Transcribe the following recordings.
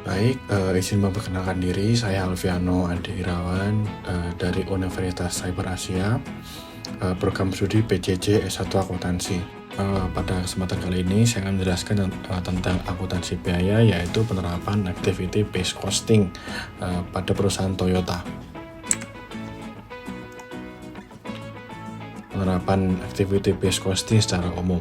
Baik, izin memperkenalkan diri, saya Alfiano Andi Irawan dari Universitas Cyber Asia, program studi PJJ S1 Akuntansi. Pada kesempatan kali ini saya akan menjelaskan tentang akuntansi biaya, yaitu penerapan activity based costing pada perusahaan Toyota. Penerapan activity based costing secara umum.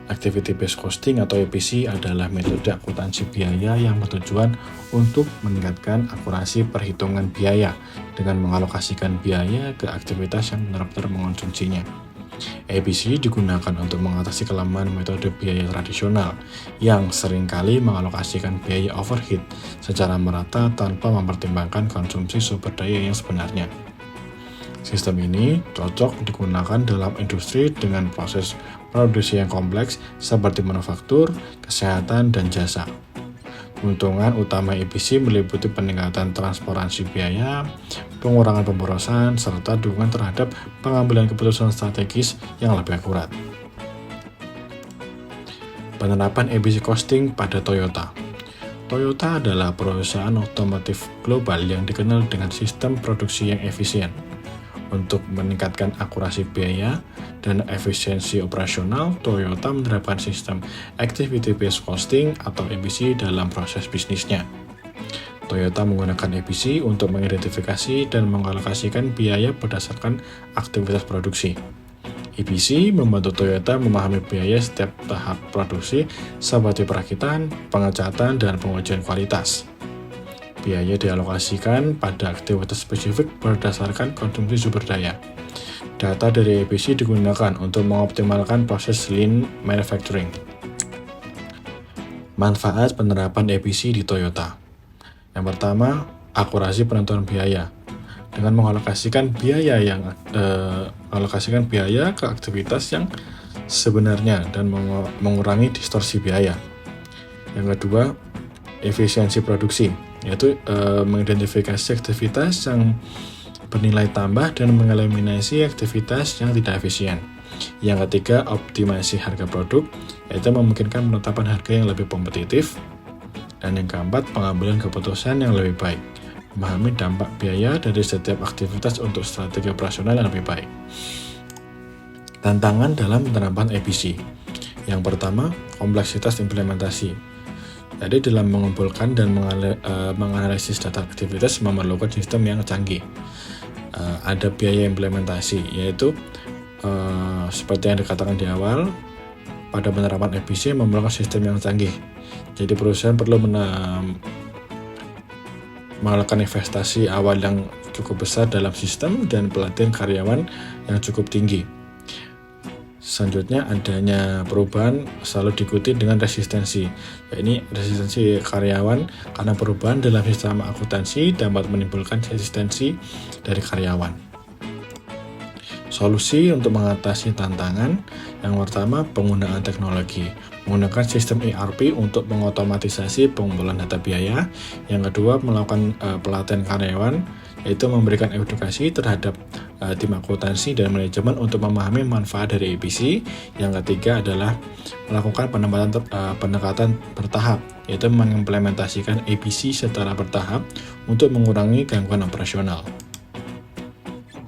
Activity based costing atau ABC adalah metode akuntansi biaya yang bertujuan untuk meningkatkan akurasi perhitungan biaya dengan mengalokasikan biaya ke aktivitas yang benar-benar mengonsumsinya. ABC digunakan untuk mengatasi kelemahan metode biaya tradisional yang seringkali mengalokasikan biaya overhead secara merata tanpa mempertimbangkan konsumsi sumber daya yang sebenarnya. Sistem ini cocok digunakan dalam industri dengan proses produksi yang kompleks seperti manufaktur, kesehatan, dan jasa. Keuntungan utama ABC meliputi peningkatan transparansi biaya, pengurangan pemborosan, serta dukungan terhadap pengambilan keputusan strategis yang lebih akurat. Penerapan ABC costing pada Toyota. Toyota adalah perusahaan otomotif global yang dikenal dengan sistem produksi yang efisien. Untuk meningkatkan akurasi biaya dan efisiensi operasional, Toyota menerapkan sistem Activity Based Costing atau ABC dalam proses bisnisnya. Toyota menggunakan ABC untuk mengidentifikasi dan mengalokasikan biaya berdasarkan aktivitas produksi. ABC membantu Toyota memahami biaya setiap tahap produksi seperti perakitan, pengecatan, dan pengujian kualitas. Biaya dialokasikan pada aktivitas spesifik berdasarkan konsumsi sumber daya. Data dari ABC digunakan untuk mengoptimalkan proses lean manufacturing. Manfaat penerapan ABC di Toyota. Yang pertama, akurasi penentuan biaya. Dengan mengalokasikan biaya ke aktivitas yang sebenarnya dan mengurangi distorsi biaya. Yang kedua, efisiensi produksi, yaitu mengidentifikasi aktivitas yang bernilai tambah dan mengeliminasi aktivitas yang tidak efisien. Yang ketiga, optimasi harga produk, yaitu memungkinkan penetapan harga yang lebih kompetitif. Dan yang keempat, pengambilan keputusan yang lebih baik, memahami dampak biaya dari setiap aktivitas untuk strategi operasional yang lebih baik. Tantangan dalam penerapan ABC. Yang pertama, kompleksitas implementasi. Jadi dalam mengumpulkan dan menganalisis data aktivitas memerlukan sistem yang canggih. Ada biaya implementasi, yaitu seperti yang dikatakan di awal, pada penerapan ABC memerlukan sistem yang canggih. Jadi perusahaan perlu melakukan investasi awal yang cukup besar dalam sistem dan pelatihan karyawan yang cukup tinggi. Selanjutnya, adanya perubahan selalu diikuti dengan resistensi. Ini resistensi karyawan karena perubahan dalam sistem akuntansi dapat menimbulkan resistensi dari karyawan. Solusi untuk mengatasi tantangan. Yang pertama, penggunaan teknologi. Menggunakan sistem ERP untuk mengotomatisasi pengumpulan data biaya. Yang kedua, melakukan pelatihan karyawan, yaitu memberikan edukasi terhadap tim akuntansi dan manajemen untuk memahami manfaat dari ABC. Yang ketiga adalah melakukan pendekatan bertahap, yaitu mengimplementasikan ABC secara bertahap untuk mengurangi gangguan operasional.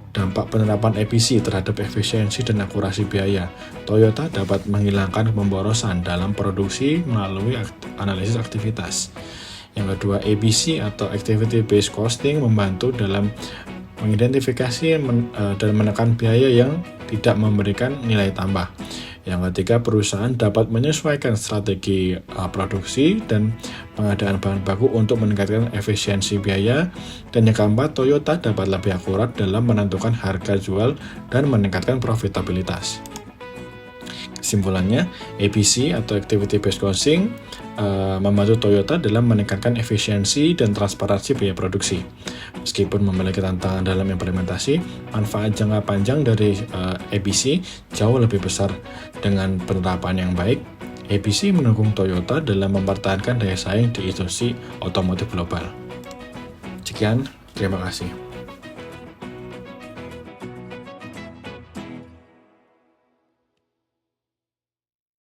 Dampak penerapan ABC terhadap efisiensi dan akurasi biaya. Toyota dapat menghilangkan pemborosan dalam produksi melalui analisis aktivitas. Yang kedua, ABC atau Activity Based Costing membantu dalam mengidentifikasi dan menekan biaya yang tidak memberikan nilai tambah. Yang ketiga, perusahaan dapat menyesuaikan strategi produksi dan pengadaan bahan baku untuk meningkatkan efisiensi biaya. Dan yang keempat, Toyota dapat lebih akurat dalam menentukan harga jual dan meningkatkan profitabilitas. Kesimpulannya, ABC atau Activity Based Costing membantu Toyota dalam meningkatkan efisiensi dan transparansi biaya produksi. Meskipun memiliki tantangan dalam implementasi, manfaat jangka panjang dari ABC jauh lebih besar. Dengan penerapan yang baik, ABC mendukung Toyota dalam mempertahankan daya saing di industri otomotif global. Sekian, terima kasih.